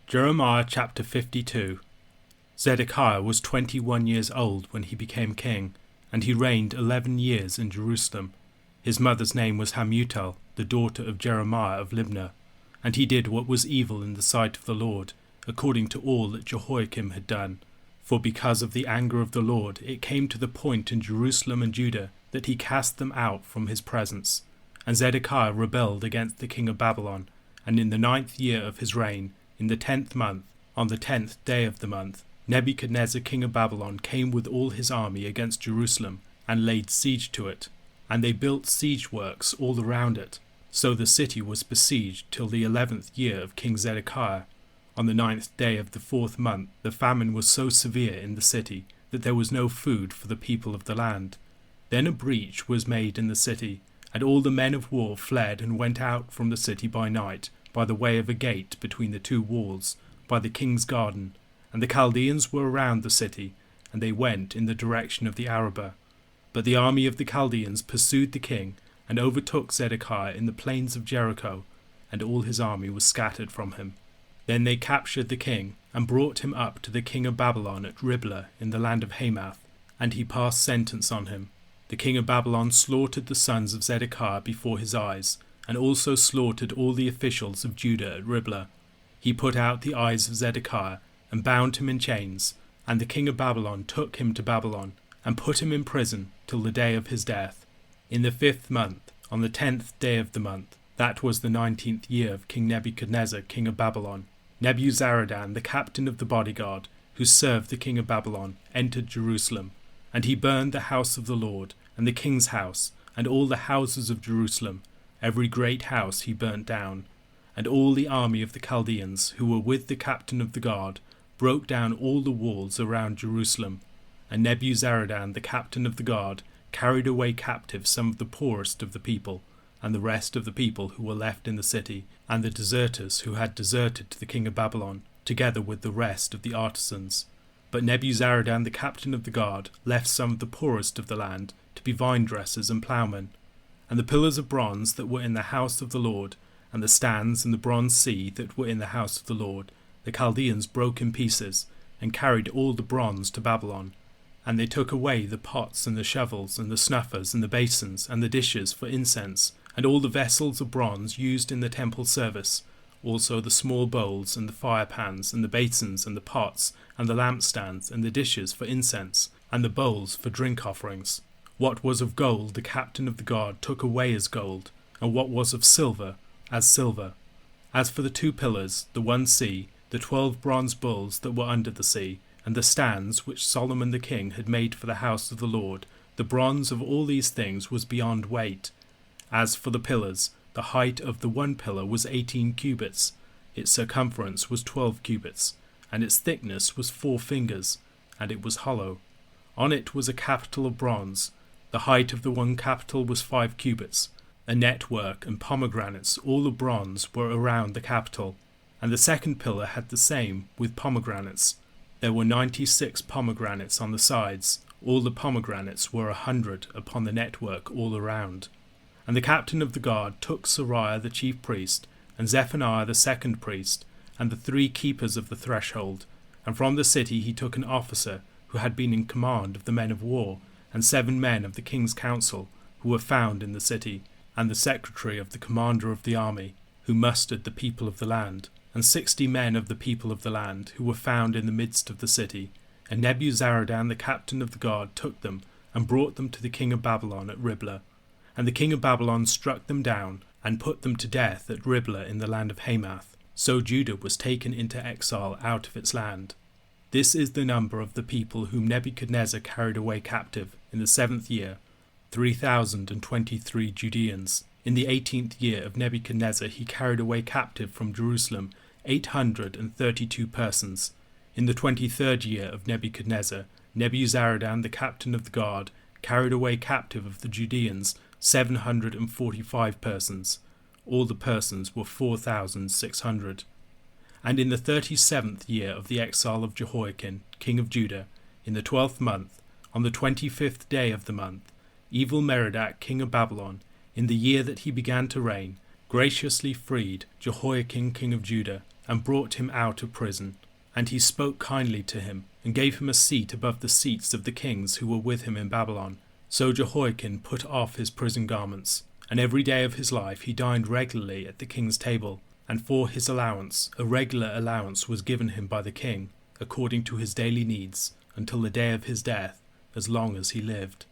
Jeremiah chapter 52. Zedekiah was 21 years old when he became king, and he reigned 11 years in Jerusalem. His mother's name was Hamutal, the daughter of Jeremiah of Libnah. And he did what was evil in the sight of the Lord, according to all that Jehoiakim had done. For because of the anger of the Lord it came to the point in Jerusalem and Judah that he cast them out from his presence. And Zedekiah rebelled against the king of Babylon, and in the 9th year of his reign, in the 10th month, on the 10th day of the month, Nebuchadnezzar king of Babylon came with all his army against Jerusalem, and laid siege to it. And they built siege works all around it. So the city was besieged till the 11th year of King Zedekiah. On the 9th day of the 4th month the famine was so severe in the city that there was no food for the people of the land. Then a breach was made in the city, and all the men of war fled and went out from the city by night, by the way of a gate between the two walls, by the king's garden. And the Chaldeans were around the city, and they went in the direction of the Arabah. But the army of the Chaldeans pursued the king, and overtook Zedekiah in the plains of Jericho, and all his army was scattered from him. Then they captured the king, and brought him up to the king of Babylon at Riblah in the land of Hamath, and he passed sentence on him. The king of Babylon slaughtered the sons of Zedekiah before his eyes, and also slaughtered all the officials of Judah at Riblah. He put out the eyes of Zedekiah, and bound him in chains, and the king of Babylon took him to Babylon, and put him in prison till the day of his death. In the 5th month, on the 10th day of the month, that was the 19th year of King Nebuchadnezzar king of Babylon, Nebuzaradan the captain of the bodyguard, who served the king of Babylon, entered Jerusalem. And he burned the house of the Lord, and the king's house, and all the houses of Jerusalem. Every great house he burnt down. And all the army of the Chaldeans, who were with the captain of the guard, broke down all the walls around Jerusalem. And Nebuzaradan the captain of the guard carried away captive some of the poorest of the people, and the rest of the people who were left in the city, and the deserters who had deserted to the king of Babylon, together with the rest of the artisans. But Nebuzaradan the captain of the guard left some of the poorest of the land to be vine-dressers and ploughmen. And the pillars of bronze that were in the house of the Lord, and the stands and the bronze sea that were in the house of the Lord, the Chaldeans broke in pieces, and carried all the bronze to Babylon. And they took away the pots and the shovels and the snuffers and the basins and the dishes for incense, and all the vessels of bronze used in the temple service, also the small bowls and the fire pans and the basins and the pots and the lampstands and the dishes for incense, and the bowls for drink offerings. What was of gold the captain of the guard took away as gold, and what was of silver as silver. As for the 2 pillars, the one sea, the 12 bronze bulls that were under the sea, and the stands which Solomon the king had made for the house of the Lord, the bronze of all these things was beyond weight. As for the pillars, the height of the one pillar was 18 cubits, its circumference was 12 cubits, and its thickness was 4 fingers, and it was hollow. On it was a capital of bronze. The height of the one capital was 5 cubits. A network and pomegranates, all of bronze, were around the capital, and the second pillar had the same, with pomegranates. There were 96 pomegranates on the sides. All the pomegranates were 100 upon the network all around. And the captain of the guard took Sariah the chief priest, and Zephaniah the second priest, and the 3 keepers of the threshold. And from the city he took an officer who had been in command of the men of war, and 7 men of the king's council, who were found in the city, and the secretary of the commander of the army, who mustered the people of the land, and 60 men of the people of the land, who were found in the midst of the city. And Nebuzaradan the captain of the guard took them, and brought them to the king of Babylon at Riblah. And the king of Babylon struck them down, and put them to death at Riblah in the land of Hamath. So Judah was taken into exile out of its land. This is the number of the people whom Nebuchadnezzar carried away captive in the 7th year, 3,023 Judeans. In the 18th year of Nebuchadnezzar he carried away captive from Jerusalem 832 persons. In the 23rd year of Nebuchadnezzar, Nebuzaradan the captain of the guard carried away captive of the Judeans 745 persons. All the persons were 4,600. And in the 37th year of the exile of Jehoiakim, king of Judah, in the 12th month, on the 25th day of the month, Evil-Merodach king of Babylon, in the year that he began to reign, graciously freed Jehoiakim king of Judah and brought him out of prison. And he spoke kindly to him, and gave him a seat above the seats of the kings who were with him in Babylon. So Jehoiakim put off his prison garments, and every day of his life he dined regularly at the king's table. And for his allowance, a regular allowance was given him by the king, according to his daily needs, until the day of his death, as long as he lived.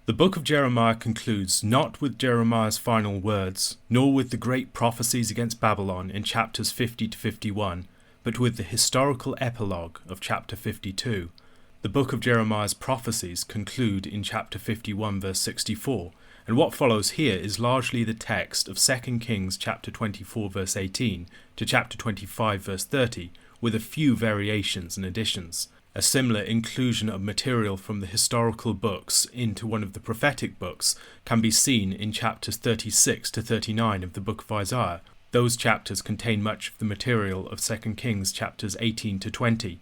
The book of Jeremiah concludes not with Jeremiah's final words, nor with the great prophecies against Babylon in chapters 50 to 51, but with the historical epilogue of chapter 52. The book of Jeremiah's prophecies conclude in chapter 51 verse 64, and what follows here is largely the text of 2 Kings chapter 24 verse 18 to chapter 25 verse 30, with a few variations and additions. A similar inclusion of material from the historical books into one of the prophetic books can be seen in chapters 36 to 39 of the book of Isaiah. Those chapters contain much of the material of 2 Kings chapters 18 to 20.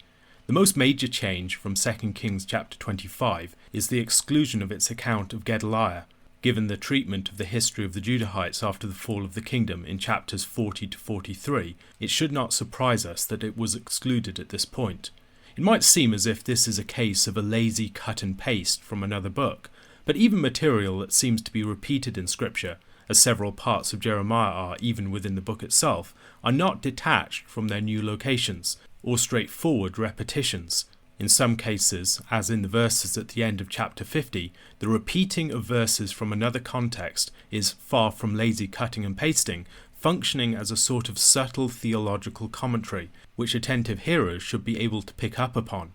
The most major change from 2 Kings chapter 25 is the exclusion of its account of Gedaliah. Given the treatment of the history of the Judahites after the fall of the kingdom in chapters 40 to 43, it should not surprise us that it was excluded at this point. It might seem as if this is a case of a lazy cut and paste from another book, but even material that seems to be repeated in Scripture, as several parts of Jeremiah are even within the book itself, are not detached from their new locations, or straightforward repetitions. In some cases, as in the verses at the end of chapter 50, the repeating of verses from another context is far from lazy cutting and pasting, functioning as a sort of subtle theological commentary, which attentive hearers should be able to pick up upon.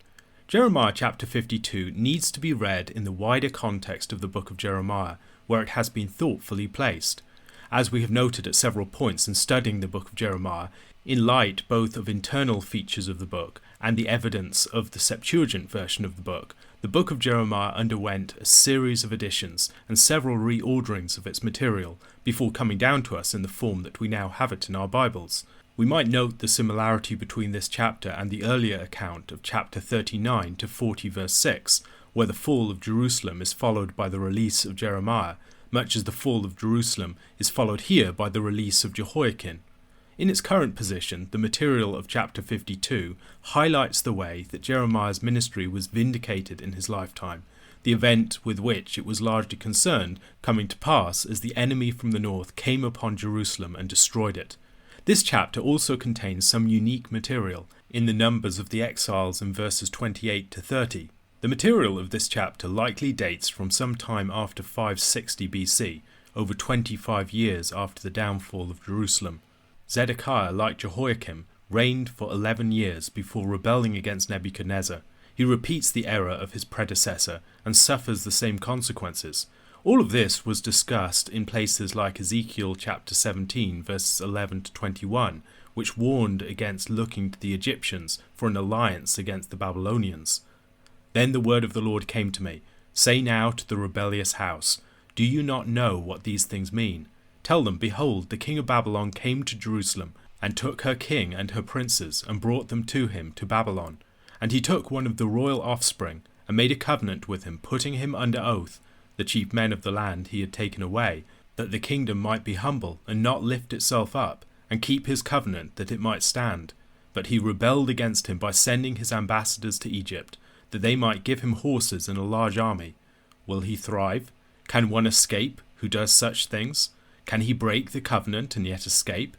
Jeremiah chapter 52 needs to be read in the wider context of the book of Jeremiah, where it has been thoughtfully placed. As we have noted at several points in studying the book of Jeremiah, in light both of internal features of the book and the evidence of the Septuagint version of the book of Jeremiah underwent a series of additions and several reorderings of its material before coming down to us in the form that we now have it in our Bibles. We might note the similarity between this chapter and the earlier account of chapter 39 to 40 verse 6, where the fall of Jerusalem is followed by the release of Jeremiah, much as the fall of Jerusalem is followed here by the release of Jehoiakim. In its current position, the material of chapter 52 highlights the way that Jeremiah's ministry was vindicated in his lifetime, the event with which it was largely concerned coming to pass as the enemy from the north came upon Jerusalem and destroyed it. This chapter also contains some unique material in the numbers of the exiles in verses 28 to 30. The material of this chapter likely dates from some time after 560 BC, over 25 years after the downfall of Jerusalem. Zedekiah, like Jehoiakim, reigned for 11 years before rebelling against Nebuchadnezzar. He repeats the error of his predecessor and suffers the same consequences. All of this was discussed in places like Ezekiel chapter 17 verses 11 to 21, which warned against looking to the Egyptians for an alliance against the Babylonians. Then the word of the Lord came to me, "Say now to the rebellious house, do you not know what these things mean? Tell them, behold, the king of Babylon came to Jerusalem, and took her king and her princes, and brought them to him to Babylon. And he took one of the royal offspring, and made a covenant with him, putting him under oath, the chief men of the land he had taken away, that the kingdom might be humble, and not lift itself up, and keep his covenant, that it might stand. But he rebelled against him by sending his ambassadors to Egypt, that they might give him horses and a large army. Will he thrive? Can one escape who does such things? Can he break the covenant and yet escape?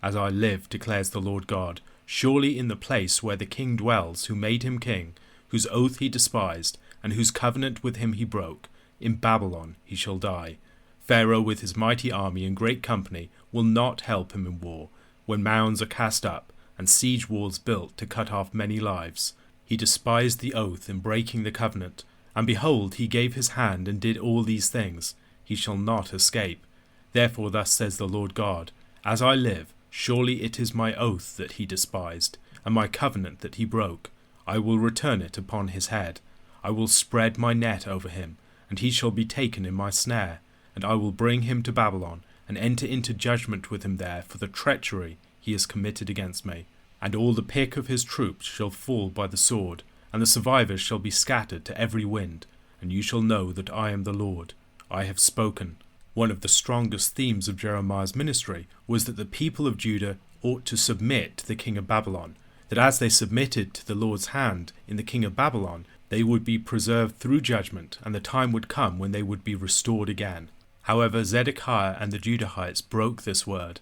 As I live, declares the Lord God, surely in the place where the king dwells, who made him king, whose oath he despised, and whose covenant with him he broke, in Babylon he shall die. Pharaoh with his mighty army and great company will not help him in war, when mounds are cast up, and siege walls built to cut off many lives. He despised the oath in breaking the covenant, and behold, he gave his hand and did all these things. He shall not escape. Therefore thus says the Lord God, as I live, surely it is my oath that he despised, and my covenant that he broke. I will return it upon his head. I will spread my net over him, and he shall be taken in my snare. And I will bring him to Babylon, and enter into judgment with him there for the treachery he has committed against me. And all the pick of his troops shall fall by the sword, and the survivors shall be scattered to every wind. And you shall know that I am the Lord. I have spoken. One of the strongest themes of Jeremiah's ministry was that the people of Judah ought to submit to the king of Babylon, that as they submitted to the Lord's hand in the king of Babylon, they would be preserved through judgment, and the time would come when they would be restored again. However, Zedekiah and the Judahites broke this word.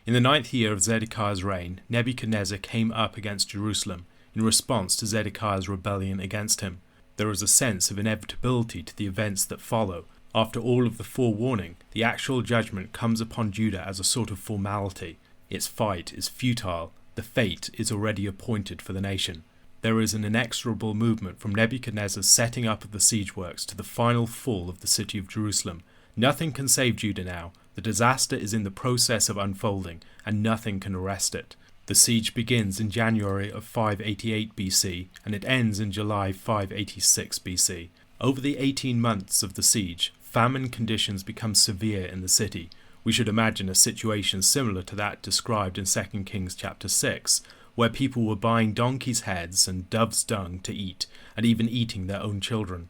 In the 9th year of Zedekiah's reign, Nebuchadnezzar came up against Jerusalem in response to Zedekiah's rebellion against him. There is a sense of inevitability to the events that follow. After all of the forewarning, the actual judgment comes upon Judah as a sort of formality. Its fight is futile. The fate is already appointed for the nation. There is an inexorable movement from Nebuchadnezzar's setting up of the siege works to the final fall of the city of Jerusalem. Nothing can save Judah now. The disaster is in the process of unfolding, and nothing can arrest it. The siege begins in January of 588 BC, and it ends in July 586 BC. Over the 18 months of the siege, famine conditions become severe in the city. We should imagine a situation similar to that described in 2 Kings chapter 6, where people were buying donkeys' heads and doves' dung to eat, and even eating their own children.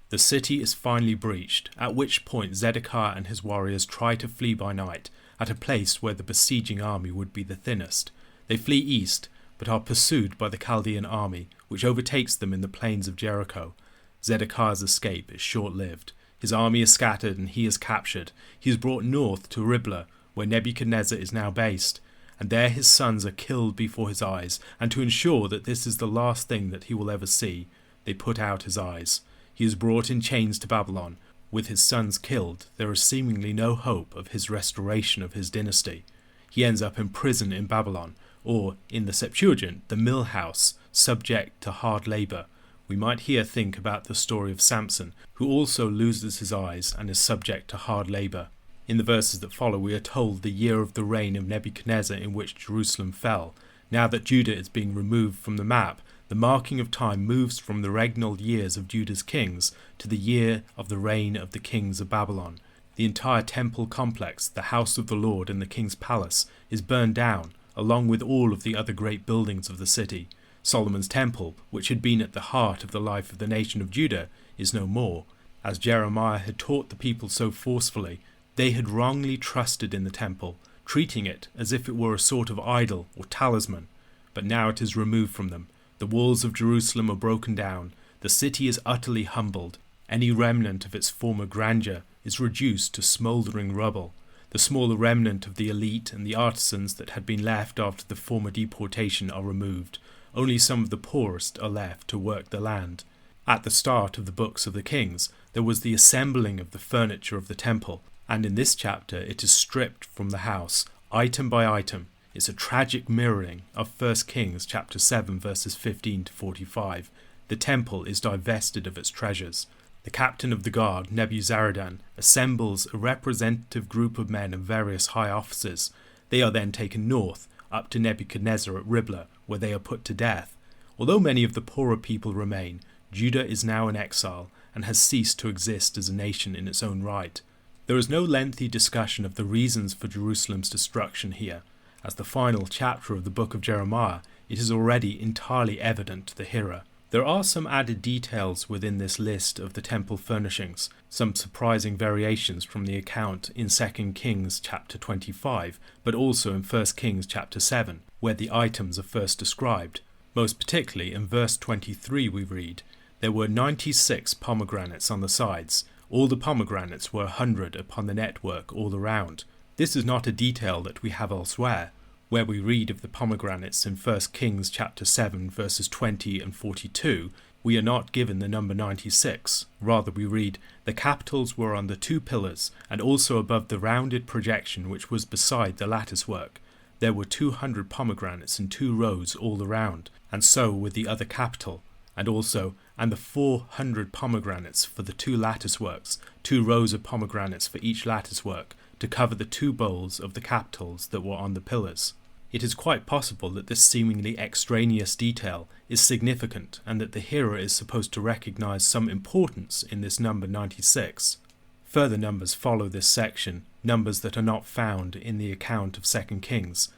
The city is finally breached, at which point Zedekiah and his warriors try to flee by night, at a place where the besieging army would be the thinnest. They flee east, but are pursued by the Chaldean army, which overtakes them in the plains of Jericho. Zedekiah's escape is short-lived. His army is scattered and he is captured. He is brought north to Riblah, where Nebuchadnezzar is now based, and there his sons are killed before his eyes, and to ensure that this is the last thing that he will ever see, they put out his eyes. He is brought in chains to Babylon. With his sons killed, there is seemingly no hope of his restoration of his dynasty. He ends up in prison in Babylon, or, in the Septuagint, the mill house, subject to hard labour. We might here think about the story of Samson, who also loses his eyes and is subject to hard labour. In the verses that follow, we are told the year of the reign of Nebuchadnezzar in which Jerusalem fell. Now that Judah is being removed from the map, the marking of time moves from the regnal years of Judah's kings to the year of the reign of the kings of Babylon. The entire temple complex, the house of the Lord and the king's palace, is burned down, along with all of the other great buildings of the city. Solomon's temple, which had been at the heart of the life of the nation of Judah, is no more. As Jeremiah had taught the people so forcefully, they had wrongly trusted in the temple, treating it as if it were a sort of idol or talisman. But now it is removed from them. The walls of Jerusalem are broken down. The city is utterly humbled. Any remnant of its former grandeur is reduced to smouldering rubble. The smaller remnant of the elite and the artisans that had been left after the former deportation are removed. Only some of the poorest are left to work the land. At the start of the books of the kings, there was the assembling of the furniture of the temple, and in this chapter it is stripped from the house, item by item. It's a tragic mirroring of 1 Kings chapter 7 verses 15 to 45. The temple is divested of its treasures. The captain of the guard, Nebuzaradan, assembles a representative group of men of various high offices. They are then taken north, up to Nebuchadnezzar at Riblah, where they are put to death. Although many of the poorer people remain, Judah is now in exile and has ceased to exist as a nation in its own right. There is no lengthy discussion of the reasons for Jerusalem's destruction here. As the final chapter of the book of Jeremiah, it is already entirely evident to the hearer. There are some added details within this list of the temple furnishings, some surprising variations from the account in 2 Kings chapter 25, but also in 1 Kings chapter 7, where the items are first described. Most particularly in verse 23 we read, "There were 96 pomegranates on the sides. All the pomegranates were 100 upon the network all around." This is not a detail that we have elsewhere. Where we read of the pomegranates in 1 Kings chapter 7 verses 20 and 42, we are not given the number 96. Rather we read, "The capitals were on the 2 pillars, and also above the rounded projection which was beside the lattice work. There were 200 pomegranates in 2 rows all around, and so with the other capital, and the 400 pomegranates for the 2 lattice works, 2 rows of pomegranates for each lattice work, to cover the 2 bowls of the capitals that were on the pillars." It is quite possible that this seemingly extraneous detail is significant and that the hearer is supposed to recognize some importance in this number 96. Further numbers follow this section, numbers that are not found in the account of 2 Kings.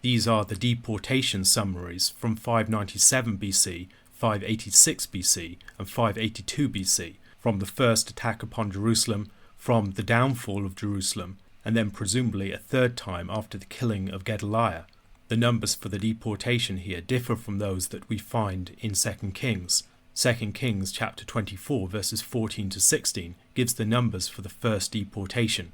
These are the deportation summaries from 597 BC, 586 BC, and 582 BC, from the first attack upon Jerusalem, from the downfall of Jerusalem, and then presumably a third time after the killing of Gedaliah. The numbers for the deportation here differ from those that we find in 2 Kings. 2 Kings chapter 24 verses 14 to 16 gives the numbers for the first deportation.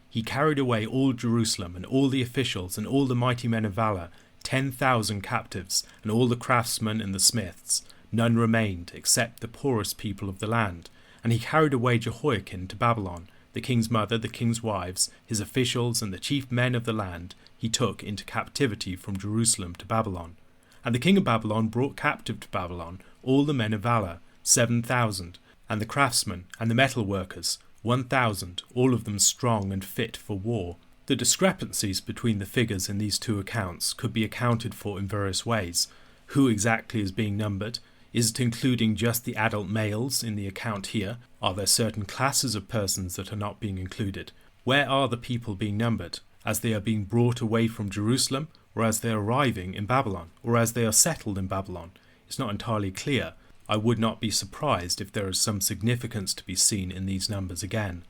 He carried away all Jerusalem and all the officials and all the mighty men of valor, 10,000 captives, and all the craftsmen and the smiths. None remained except the poorest people of the land. And he carried away Jehoiakim to Babylon, the king's mother, the king's wives, his officials, and the chief men of the land he took into captivity from Jerusalem to Babylon. And the king of Babylon brought captive to Babylon all the men of valor, 7,000, and the craftsmen and the metal workers, 1,000, all of them strong and fit for war. The discrepancies between the figures in these two accounts could be accounted for in various ways. Who exactly is being numbered? Is it including just the adult males in the account here? Are there certain classes of persons that are not being included? Where are the people being numbered? As they are being brought away from Jerusalem, or as they are arriving in Babylon, or as they are settled in Babylon? It's not entirely clear. I would not be surprised if there is some significance to be seen in these numbers again.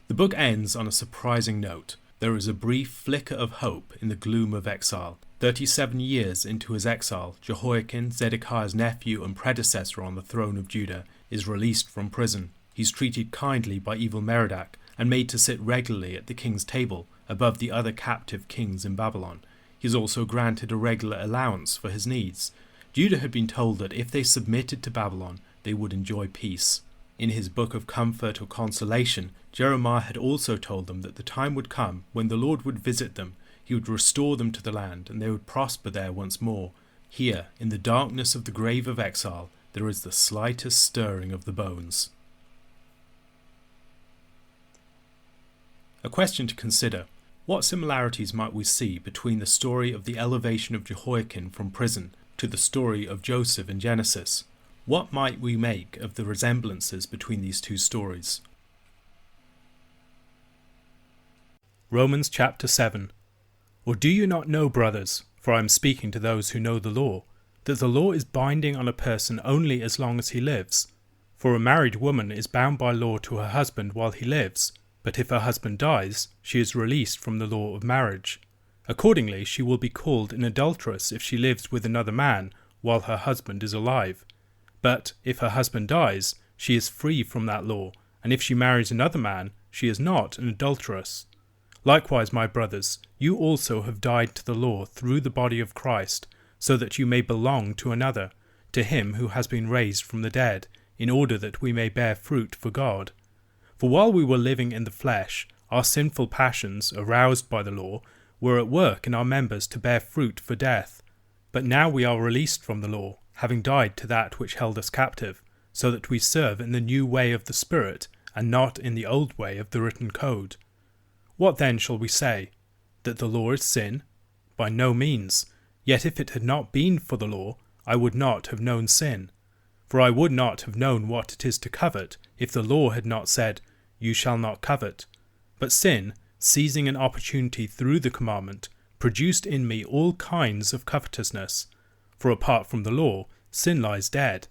The book ends on a surprising note. There is a brief flicker of hope in the gloom of exile. 37 years into his exile, Jehoiakim, Zedekiah's nephew and predecessor on the throne of Judah, is released from prison. He's treated kindly by Evil-Merodach and made to sit regularly at the king's table above the other captive kings in Babylon. He is also granted a regular allowance for his needs. Judah had been told that if they submitted to Babylon, they would enjoy peace. In his book of comfort or consolation, Jeremiah had also told them that the time would come when the Lord would visit them. He would restore them to the land, and they would prosper there once more. Here, in the darkness of the grave of exile, there is the slightest stirring of the bones. A question to consider. What similarities might we see between the story of the elevation of Jehoiakim from prison to the story of Joseph in Genesis? What might we make of the resemblances between these two stories? Romans chapter 7. Or do you not know, brothers, for I am speaking to those who know the law, that the law is binding on a person only as long as he lives? For a married woman is bound by law to her husband while he lives, but if her husband dies, she is released from the law of marriage. Accordingly, she will be called an adulteress if she lives with another man while her husband is alive. But if her husband dies, she is free from that law, and if she marries another man, she is not an adulteress. Likewise, my brothers, you also have died to the law through the body of Christ, so that you may belong to another, to him who has been raised from the dead, in order that we may bear fruit for God. For while we were living in the flesh, our sinful passions, aroused by the law, were at work in our members to bear fruit for death. But now we are released from the law, having died to that which held us captive, so that we serve in the new way of the Spirit, and not in the old way of the written code. What then shall we say? That the law is sin? By no means. Yet if it had not been for the law, I would not have known sin. For I would not have known what it is to covet, if the law had not said, "You shall not covet." But sin, seizing an opportunity through the commandment, produced in me all kinds of covetousness. For apart from the law, sin lies dead.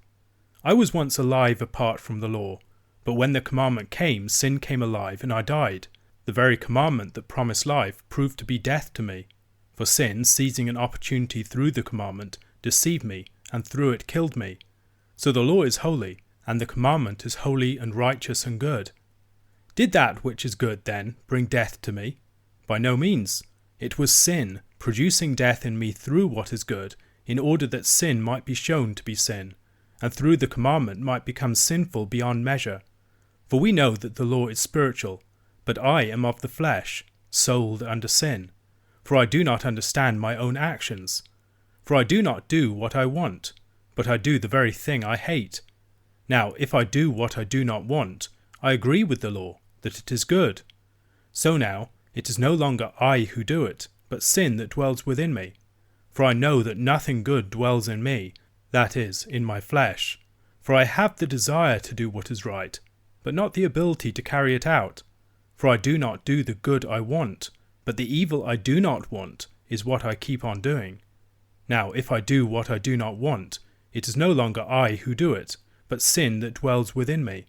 I was once alive apart from the law, but when the commandment came, sin came alive, and I died. The very commandment that promised life proved to be death to me. For sin, seizing an opportunity through the commandment, deceived me, and through it killed me. So the law is holy, and the commandment is holy and righteous and good. Did that which is good, then, bring death to me? By no means. It was sin, producing death in me through what is good, in order that sin might be shown to be sin, and through the commandment might become sinful beyond measure. For we know that the law is spiritual, but I am of the flesh, sold under sin. For I do not understand my own actions. For I do not do what I want, but I do the very thing I hate. Now, if I do what I do not want, I agree with the law, that it is good. So now, it is no longer I who do it, but sin that dwells within me. For I know that nothing good dwells in me, that is, in my flesh. For I have the desire to do what is right, but not the ability to carry it out. For I do not do the good I want, but the evil I do not want is what I keep on doing. Now, if I do what I do not want, it is no longer I who do it, but sin that dwells within me.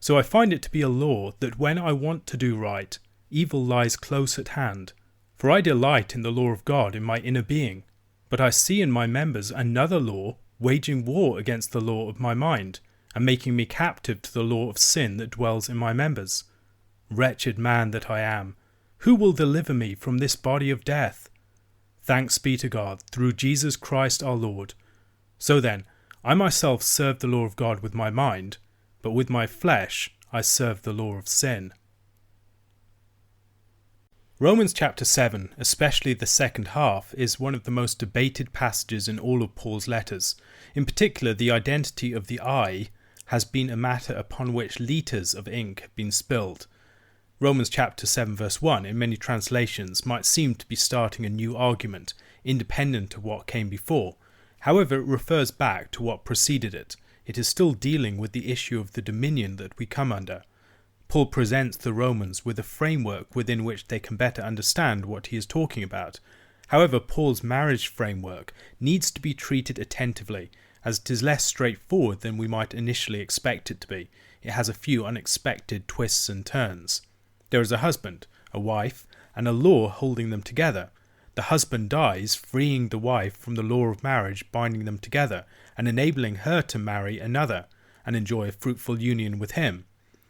So I find it to be a law that when I want to do right, evil lies close at hand. For I delight in the law of God in my inner being, but I see in my members another law waging war against the law of my mind, and making me captive to the law of sin that dwells in my members. Wretched man that I am, who will deliver me from this body of death? Thanks be to God, through Jesus Christ our Lord. So then, I myself serve the law of God with my mind, but with my flesh I serve the law of sin. Romans chapter 7, especially the second half, is one of the most debated passages in all of Paul's letters. In particular, the identity of the I has been a matter upon which litres of ink have been spilled. Romans chapter 7 verse 1 in many translations might seem to be starting a new argument, independent of what came before. However, it refers back to what preceded it. It is still dealing with the issue of the dominion that we come under. Paul presents the Romans with a framework within which they can better understand what he is talking about. However, Paul's marriage framework needs to be treated attentively, as it is less straightforward than we might initially expect it to be. It has a few unexpected twists and turns. There is a husband, a wife, and a law holding them together. The husband dies, freeing the wife from the law of marriage binding them together, and enabling her to marry another, and enjoy a fruitful union with him.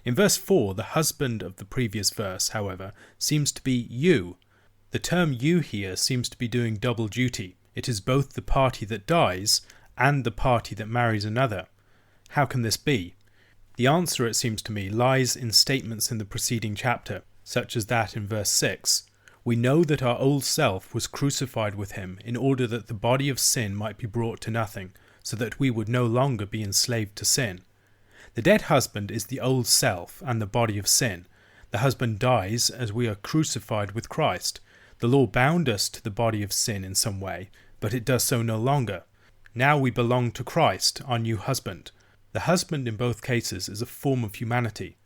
In verse 4, the husband of the previous verse, however, seems to be you. The term you here seems to be doing double duty. It is both the party that dies and the party that marries another. How can this be? The answer, it seems to me, lies in statements in the preceding chapter, such as that in verse 6. We know that our old self was crucified with him in order that the body of sin might be brought to nothing, so that we would no longer be enslaved to sin. The dead husband is the old self and the body of sin. The husband dies as we are crucified with Christ. The law bound us to the body of sin in some way, but it does so no longer. Now we belong to Christ, our new husband. The husband in both cases is a form of humanity.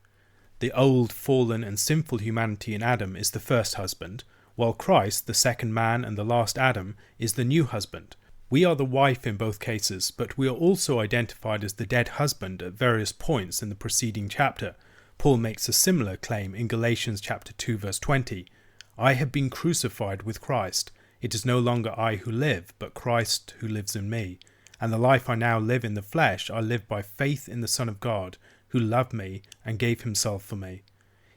The old, fallen and sinful humanity in Adam is the first husband, while Christ, the second man and the last Adam, is the new husband. We are the wife in both cases, but we are also identified as the dead husband at various points in the preceding chapter. Paul makes a similar claim in Galatians chapter 2 verse 20. I have been crucified with Christ. It is no longer I who live, but Christ who lives in me. And the life I now live in the flesh, I live by faith in the Son of God, who loved me and gave himself for me.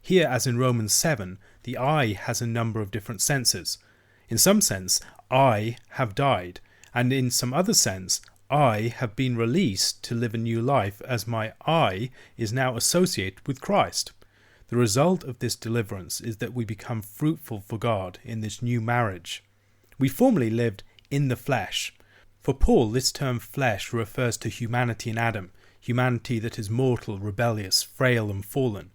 Here, as in Romans 7, the I has a number of different senses. In some sense, I have died, and in some other sense, I have been released to live a new life as my I is now associated with Christ. The result of this deliverance is that we become fruitful for God in this new marriage. We formerly lived in the flesh. For Paul, this term flesh refers to humanity in Adam, humanity that is mortal, rebellious, frail and fallen.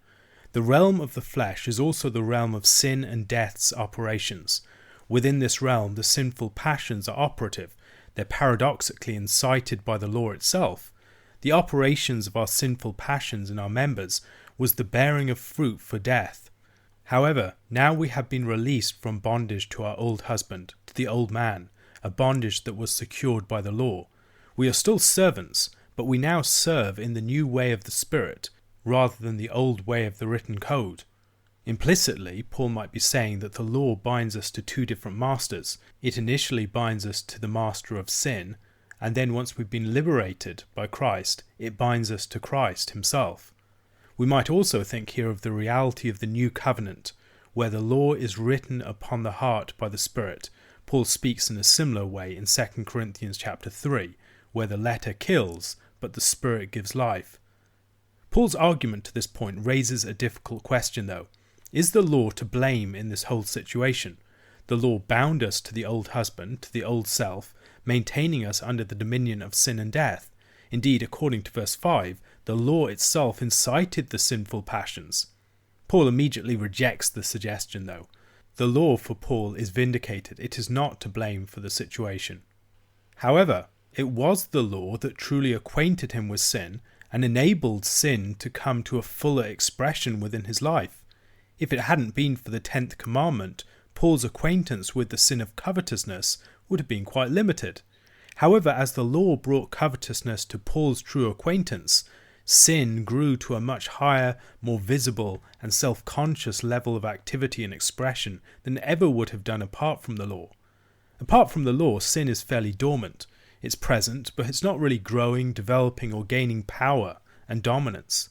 The realm of the flesh is also the realm of sin and death's operations. Within this realm, the sinful passions are operative. They're paradoxically incited by the law itself. The operations of our sinful passions in our members was the bearing of fruit for death. However, now we have been released from bondage to our old husband, to the old man, a bondage that was secured by the law. We are still servants, but we now serve in the new way of the Spirit, rather than the old way of the written code. Implicitly, Paul might be saying that the law binds us to two different masters. It initially binds us to the master of sin, and then once we've been liberated by Christ, it binds us to Christ himself. We might also think here of the reality of the new covenant, where the law is written upon the heart by the Spirit. Paul speaks in a similar way in 2 Corinthians chapter 3, where the letter kills, but the Spirit gives life. Paul's argument to this point raises a difficult question though. Is the law to blame in this whole situation? The law bound us to the old husband, to the old self, maintaining us under the dominion of sin and death. Indeed, according to verse 5, the law itself incited the sinful passions. Paul immediately rejects the suggestion though. The law for Paul is vindicated. It is not to blame for the situation. However, it was the law that truly acquainted him with sin and enabled sin to come to a fuller expression within his life. If it hadn't been for the 10th commandment, Paul's acquaintance with the sin of covetousness would have been quite limited. However, as the law brought covetousness to Paul's true acquaintance, sin grew to a much higher, more visible and self-conscious level of activity and expression than it ever would have done apart from the law. Apart from the law, sin is fairly dormant. It's present, but it's not really growing, developing or gaining power and dominance.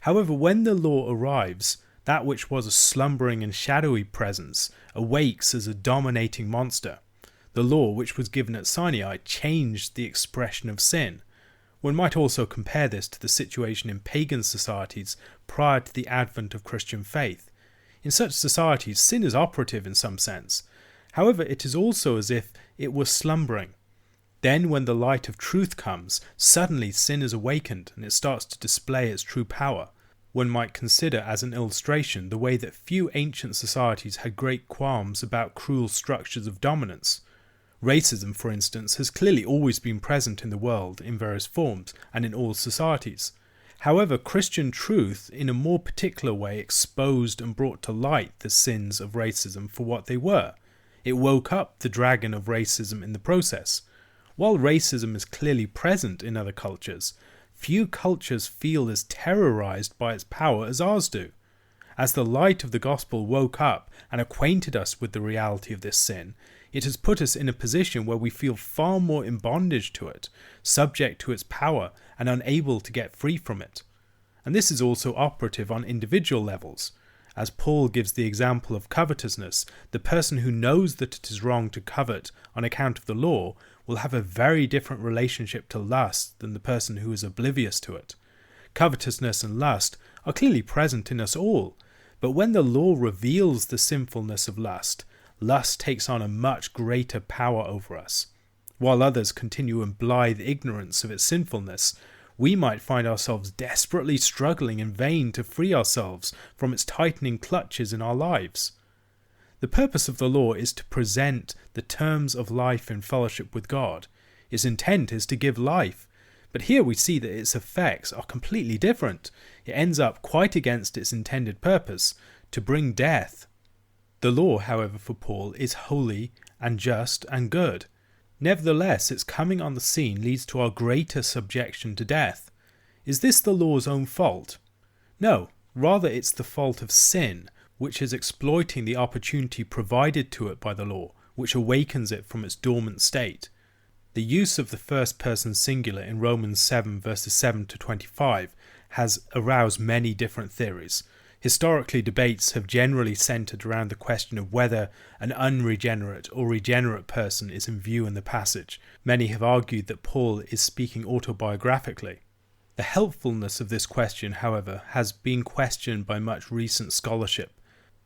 However, when the law arrives, that which was a slumbering and shadowy presence awakes as a dominating monster. The law, which was given at Sinai, changed the expression of sin. One might also compare this to the situation in pagan societies prior to the advent of Christian faith. In such societies, sin is operative in some sense. However, it is also as if it were slumbering. Then, when the light of truth comes, suddenly sin is awakened and it starts to display its true power. One might consider as an illustration the way that few ancient societies had great qualms about cruel structures of dominance. Racism, for instance, has clearly always been present in the world in various forms and in all societies. However, Christian truth in a more particular way exposed and brought to light the sins of racism for what they were. It woke up the dragon of racism in the process. While racism is clearly present in other cultures, few cultures feel as terrorized by its power as ours do. As the light of the gospel woke up and acquainted us with the reality of this sin, it has put us in a position where we feel far more in bondage to it, subject to its power and unable to get free from it. And this is also operative on individual levels. As Paul gives the example of covetousness, the person who knows that it is wrong to covet on account of the law will have a very different relationship to lust than the person who is oblivious to it. Covetousness and lust are clearly present in us all, but when the law reveals the sinfulness of lust, lust takes on a much greater power over us. While others continue in blithe ignorance of its sinfulness, we might find ourselves desperately struggling in vain to free ourselves from its tightening clutches in our lives. The purpose of the law is to present the terms of life in fellowship with God. Its intent is to give life, but here we see that its effects are completely different. It ends up quite against its intended purpose, to bring death. The law, however, for Paul is holy and just and good. Nevertheless, its coming on the scene leads to our greater subjection to death. Is this the law's own fault? No, rather it's the fault of sin, which is exploiting the opportunity provided to it by the law, which awakens it from its dormant state. The use of the first person singular in Romans 7 verses 7 to 25 has aroused many different theories. Historically, debates have generally centered around the question of whether an unregenerate or regenerate person is in view in the passage. Many have argued that Paul is speaking autobiographically. The helpfulness of this question, however, has been questioned by much recent scholarship.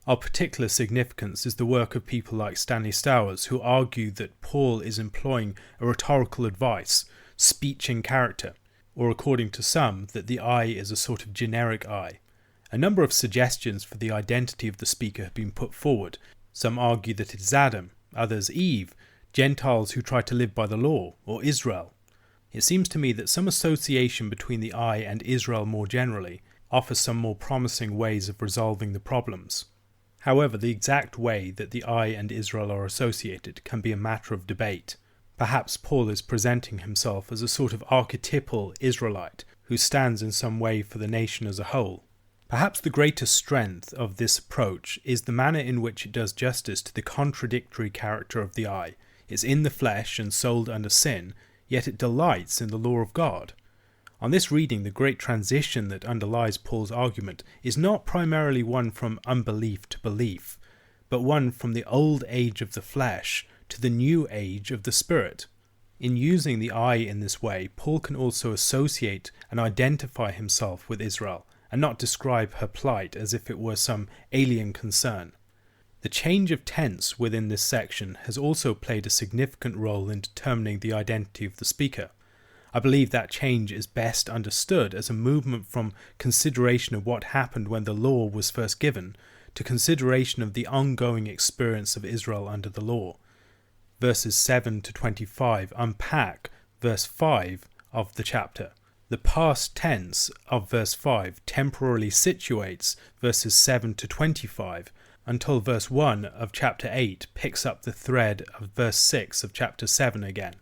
Of particular significance is the work of people like Stanley Stowers, who argue that Paul is employing a rhetorical advice, speech in character, or according to some, that the I is a sort of generic I. A number of suggestions for the identity of the speaker have been put forward. Some argue that it is Adam, others Eve, Gentiles who try to live by the law, or Israel. It seems to me that some association between the I and Israel more generally offers some more promising ways of resolving the problems. However, the exact way that the I and Israel are associated can be a matter of debate. Perhaps Paul is presenting himself as a sort of archetypal Israelite who stands in some way for the nation as a whole. Perhaps the greatest strength of this approach is the manner in which it does justice to the contradictory character of the I. It's in the flesh and sold under sin, yet it delights in the law of God. On this reading, the great transition that underlies Paul's argument is not primarily one from unbelief to belief, but one from the old age of the flesh to the new age of the spirit. In using the I in this way, Paul can also associate and identify himself with Israel, and not describe her plight as if it were some alien concern. The change of tense within this section has also played a significant role in determining the identity of the speaker. I believe that change is best understood as a movement from consideration of what happened when the law was first given to consideration of the ongoing experience of Israel under the law. Verses 7 to 25 unpack verse 5 of the chapter. The past tense of verse 5 temporarily situates verses 7 to 25 until verse 1 of chapter 8 picks up the thread of verse 6 of chapter 7 again.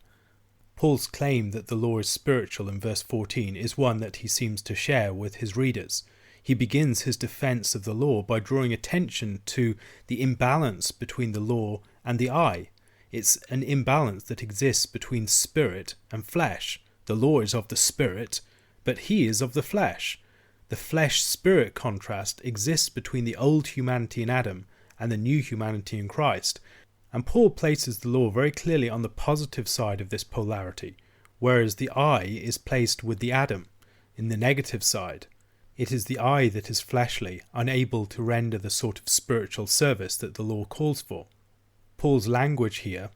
Paul's claim that the law is spiritual in verse 14 is one that he seems to share with his readers. He begins his defense of the law by drawing attention to the imbalance between the law and the eye. It's an imbalance that exists between spirit and flesh. The law is of the spirit, but he is of the flesh. The flesh-spirit contrast exists between the old humanity in Adam and the new humanity in Christ, and Paul places the law very clearly on the positive side of this polarity, whereas the eye is placed with the Adam, in the negative side. It is the eye that is fleshly, unable to render the sort of spiritual service that the law calls for. Paul's language here,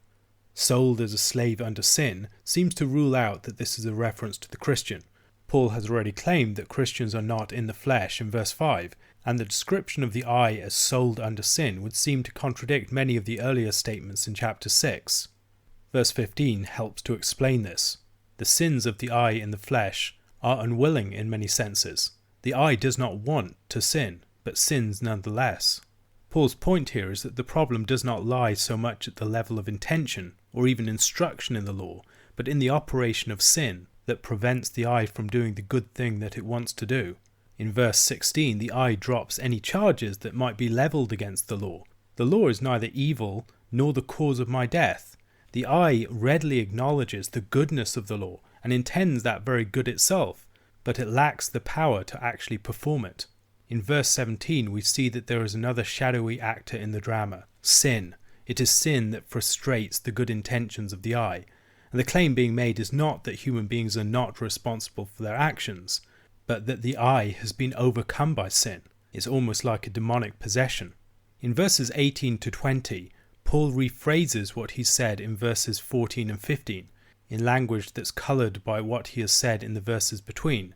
sold as a slave under sin, seems to rule out that this is a reference to the Christian. Paul has already claimed that Christians are not in the flesh in verse 5, and the description of the eye as sold under sin would seem to contradict many of the earlier statements in chapter 6. Verse 15 helps to explain this. The sins of the eye in the flesh are unwilling in many senses. The eye does not want to sin, but sins nonetheless. Paul's point here is that the problem does not lie so much at the level of intention or even instruction in the law, but in the operation of sin that prevents the eye from doing the good thing that it wants to do. In verse 16, the eye drops any charges that might be levelled against the law. The law is neither evil nor the cause of my death. The eye readily acknowledges the goodness of the law and intends that very good itself, but it lacks the power to actually perform it. In verse 17, we see that there is another shadowy actor in the drama, sin. It is sin that frustrates the good intentions of the eye. And the claim being made is not that human beings are not responsible for their actions, but that the eye has been overcome by sin. It's almost like a demonic possession. In verses 18 to 20, Paul rephrases what he said in verses 14 and 15, in language that's coloured by what he has said in the verses between.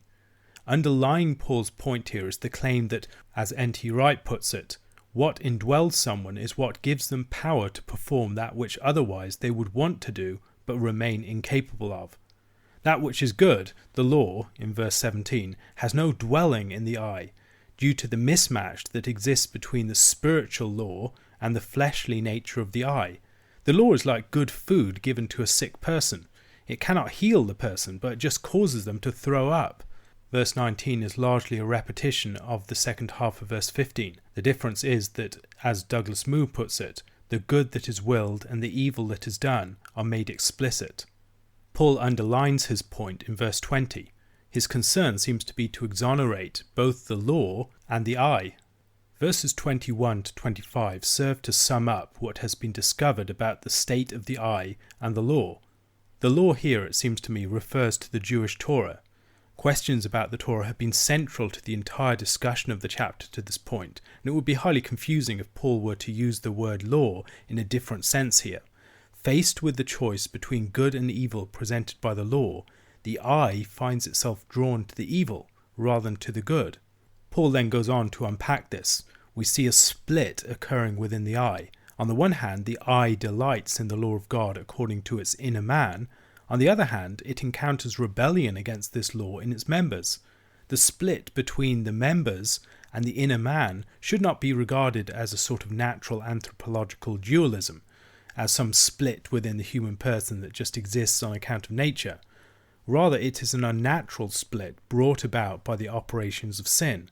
Underlying Paul's point here is the claim that, as N.T. Wright puts it, what indwells someone is what gives them power to perform that which otherwise they would want to do but remain incapable of. That which is good, the law, in verse 17, has no dwelling in the eye, due to the mismatch that exists between the spiritual law and the fleshly nature of the eye. The law is like good food given to a sick person. It cannot heal the person, but it just causes them to throw up. Verse 19 is largely a repetition of the second half of verse 15. The difference is that, as Douglas Moo puts it, the good that is willed and the evil that is done are made explicit. Paul underlines his point in verse 20. His concern seems to be to exonerate both the law and the eye. Verses 21 to 25 serve to sum up what has been discovered about the state of the eye and the law. The law here, it seems to me, refers to the Jewish Torah. Questions about the Torah have been central to the entire discussion of the chapter to this point, and it would be highly confusing if Paul were to use the word law in a different sense here. Faced with the choice between good and evil presented by the law, the eye finds itself drawn to the evil rather than to the good. Paul then goes on to unpack this. We see a split occurring within the eye. On the one hand, the eye delights in the law of God according to its inner man. On the other hand, it encounters rebellion against this law in its members. The split between the members and the inner man should not be regarded as a sort of natural anthropological dualism, as some split within the human person that just exists on account of nature. Rather, it is an unnatural split brought about by the operations of sin.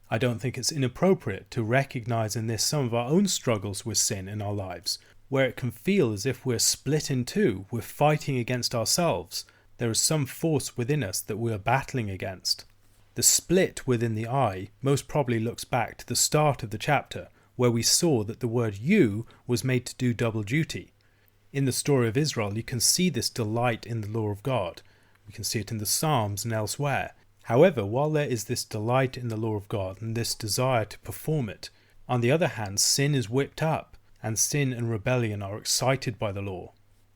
I don't think it's inappropriate to recognize in this some of our own struggles with sin in our lives, where it can feel as if we're split in two, we're fighting against ourselves. There is some force within us that we are battling against. The split within the eye most probably looks back to the start of the chapter, where we saw that the word you was made to do double duty. In the story of Israel, you can see this delight in the law of God. We can see it in the Psalms and elsewhere. However, while there is this delight in the law of God and this desire to perform it, on the other hand, sin is whipped up, and sin and rebellion are excited by the law.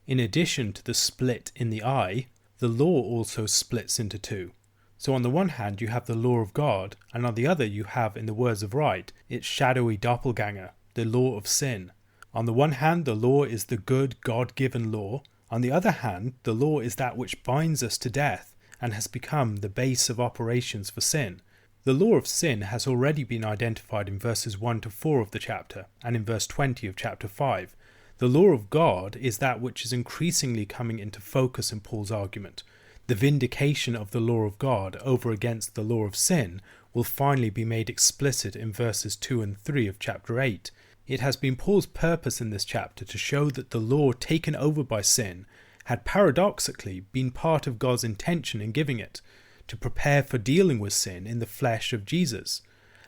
In addition to the split in the eye, the law also splits into two. So on the one hand you have the law of God, and on the other you have, in the words of Wright, its shadowy doppelganger, the law of sin. On the one hand, the law is the good God-given law. On the other hand, the law is that which binds us to death and has become the base of operations for sin. The law of sin has already been identified in verses 1 to 4 of the chapter and in verse 20 of chapter 5. The law of God is that which is increasingly coming into focus in Paul's argument. The vindication of the law of God over against the law of sin will finally be made explicit in verses 2 and 3 of chapter 8. It has been Paul's purpose in this chapter to show that the law taken over by sin had paradoxically been part of God's intention in giving it, to prepare for dealing with sin in the flesh of Jesus,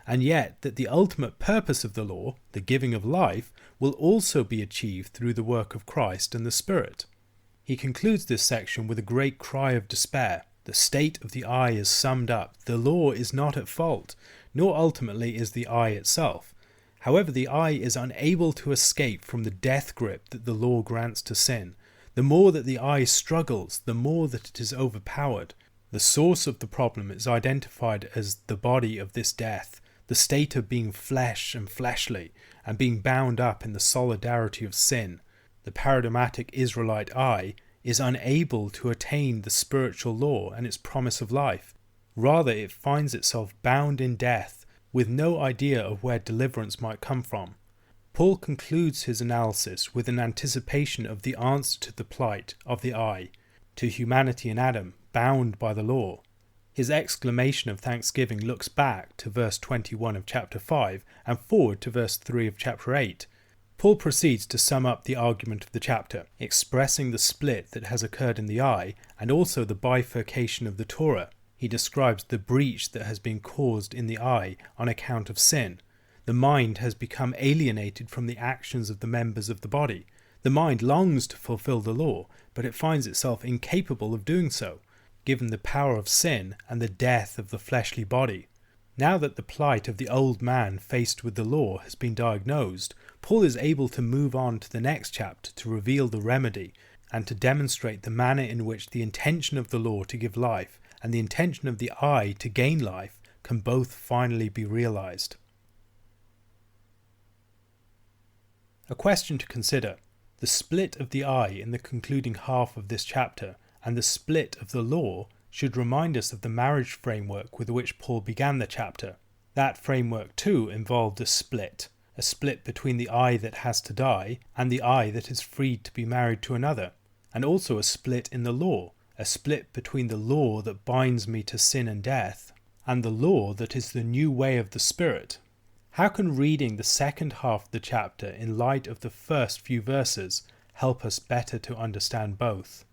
and yet that the ultimate purpose of the law, the giving of life, will also be achieved through the work of Christ and the Spirit. He concludes this section with a great cry of despair. The state of the eye is summed up. The law is not at fault, nor ultimately is the eye itself. However, the eye is unable to escape from the death grip that the law grants to sin. The more that the eye struggles, the more that it is overpowered. The source of the problem is identified as the body of this death, the state of being flesh and fleshly, and being bound up in the solidarity of sin. The paradigmatic Israelite eye is unable to attain the spiritual law and its promise of life. Rather, it finds itself bound in death, with no idea of where deliverance might come from. Paul concludes his analysis with an anticipation of the answer to the plight of the eye, to humanity in Adam, bound by the law. His exclamation of thanksgiving looks back to verse 21 of chapter 5 and forward to verse 3 of chapter 8. Paul proceeds to sum up the argument of the chapter, expressing the split that has occurred in the eye and also the bifurcation of the Torah. He describes the breach that has been caused in the eye on account of sin. The mind has become alienated from the actions of the members of the body. The mind longs to fulfill the law, but it finds itself incapable of doing so, given the power of sin and the death of the fleshly body. Now that the plight of the old man faced with the law has been diagnosed, Paul is able to move on to the next chapter to reveal the remedy and to demonstrate the manner in which the intention of the law to give life and the intention of the eye to gain life can both finally be realized. A question to consider: the split of the eye in the concluding half of this chapter and the split of the law should remind us of the marriage framework with which Paul began the chapter. That framework too involved a split between the eye that has to die and the eye that is freed to be married to another, and also a split in the law, a split between the law that binds me to sin and death and the law that is the new way of the Spirit. How can reading the second half of the chapter in light of the first few verses help us better to understand both?